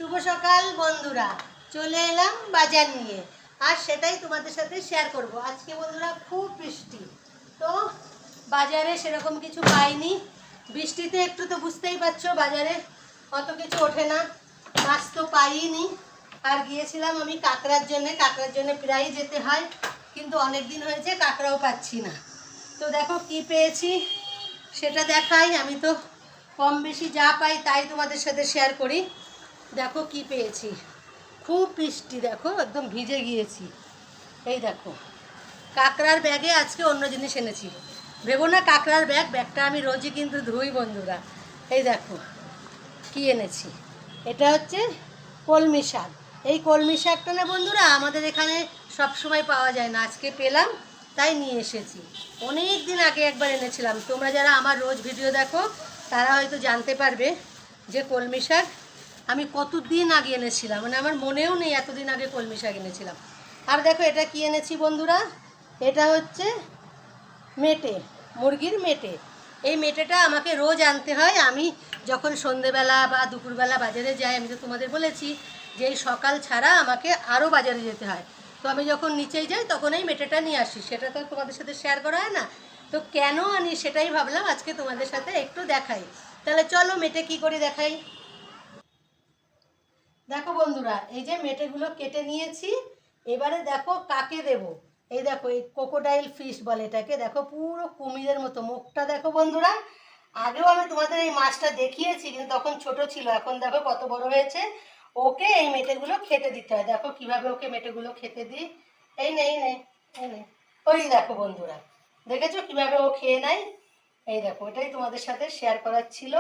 শুভ সকাল বন্ধুরা, চলে এলাম বাজার নিয়ে। আর সেটাই তোমাদের সাথে শেয়ার করব। আজকে বন্ধুরা খুব বৃষ্টি, তো বাজারে সেরকম কিছু পাইনি। বৃষ্টিতে একটু তো বুঝতেই পারছো, বাজারে অত কিছু ওঠে না, মাছ তো পাইনি। আর গিয়েছিলাম আমি কাঁকড়ার জন্য প্রায়ই যেতে হয়, কিন্তু অনেক দিন হয়েছে কাঁকড়াও পাচ্ছি না। তো দেখো কি পেয়েছি সেটা দেখাই। আমি তো কম বেশি যা পাই তাই তোমাদের সাথে শেয়ার করি। দেখো কি পেয়েছি, খুব বৃষ্টি, দেখো একদম ভিজে গিয়েছি। এই দেখো কাঁকড়ার ব্যাগে আজকে অন্য জিনিস এনেছি। ভেবো না কাঁকড়ার ব্যাগটা আমি রোজই কিন্তু ধুই বন্ধুরা। এই দেখো কি এনেছি, এটা হচ্ছে কলমি শাক। এই কলমি শাকটা না বন্ধুরা আমাদের এখানে সব সময় পাওয়া যায় না, আজকে পেলাম তাই নিয়ে এসেছি। অনেক দিন আগে একবার এনেছিলাম, তোমরা যারা আমার রোজ ভিডিও দেখো তারা হয়তো জানতে পারবে যে কলমি শাক আমি কতদিন আগে এনেছিলাম, মানে আমার মনেও নেই এতদিন আগে কলমি শাক এনেছিলাম। আর দেখো এটা কি এনেছি বন্ধুরা, এটা হচ্ছে মেটে, মুরগির মেটে। এই মেটেটা আমাকে রোজ আনতে হয়। আমি যখন সন্ধেবেলা বা দুপুরবেলা বাজারে যাই, আমি তো তোমাদের বলেছি যে এই সকাল ছাড়া আমাকে আরও বাজারে যেতে হয়। তো আমি যখন নিচেই যাই তখন এই মেটেটা নিয়ে আসি, সেটা তো তোমাদের সাথে শেয়ার করা হয় না। তো কেন আনি সেটাই ভাবলাম আজকে তোমাদের সাথে একটু দেখাই। তাহলে চলো মেটে কি করে দেখাই। দেখো বন্ধুরা, এই যে মেটেগুলো কেটে নিয়েছি। এবারে দেখো কাকে দেব। এই দেখো এই ক্রোকোডাইল ফিশ বলে এটাকে, দেখো পুরো কুমিরের মতো মুখটা দেখো বন্ধুরা। আগেও আমি তোমাদের এই মাছটা দেখিয়েছি, কিন্তু তখন ছোট ছিল, এখন দেখো কত বড় হয়েছে। ওকে এই মেটেগুলো খেতে দিতে হয়। দেখো কিভাবে ওকে মেটেগুলো খেতে দিই। এই নে এই নে এই নে, ওই দেখো বন্ধুরা, দেখেছো কিভাবে ও খেয়ে নেয়। এই দেখো এটাই তোমাদের সাথে শেয়ার করার ছিল।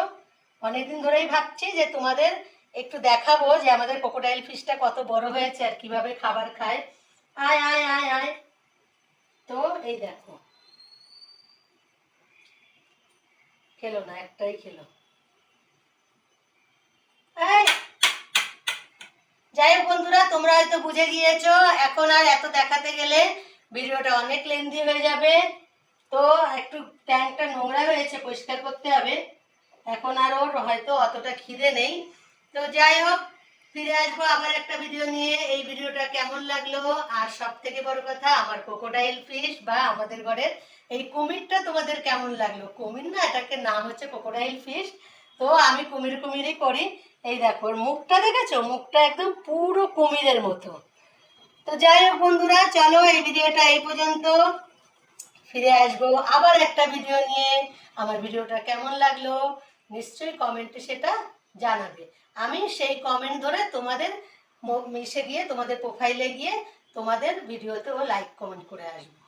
অনেকদিন ধরেই ভাবছি যে তোমাদের একটু দেখাবো যে আমাদের ক্রোকোডাইল ফিশটা কত বড় হয়েছে আর কিভাবে খাবার খায়। আয় আয় আয় আয়, তো এই দেখো খেলো না, একটাই খেলো। এই যাই হোক বন্ধুরা, তোমরা হয়তো বুঝে গিয়েছো, এখন আর এত দেখাতে গেলে ভিডিওটা অনেক লেন্দি হয়ে যাবে। তো একটু ট্যাঙ্কটা নোংরা হয়েছে, পরিষ্কার করতে হবে। এখন আর ওর হয়তো অতটা খিদে নেই। তো যাই হোক, ফিরে আসবো আবার একটা ভিডিও নিয়ে। এই ভিডিওটা কেমন লাগলো, আর সব থেকে বড় কথা আমার ক্রোকোডাইল ফিশ বা আমাদের ঘরের এই কুমিরটা তোমাদের কেমন লাগলো। কুমির না, এটাকে নাম হচ্ছে ক্রোকোডাইল ফিশ। তো আমি কুমির কুমিরই করি। এই দেখো ওর মুখটা দেখেছো, মুখটা একদম পুরো কুমিরের মতো। তো যাই হোক বন্ধুরা, চলো এই ভিডিওটা এই পর্যন্ত। ফিরে আসবো আবার একটা ভিডিও নিয়ে। আমার ভিডিওটা কেমন লাগলো নিশ্চয়ই কমেন্টে সেটা জানাবে। আমি সেই কমেন্ট ধরে তোমাদের মিশে গিয়ে, তোমাদের প্রোফাইলে গিয়ে তোমাদের ভিডিওতেও লাইক কমেন্ট করে আসবো।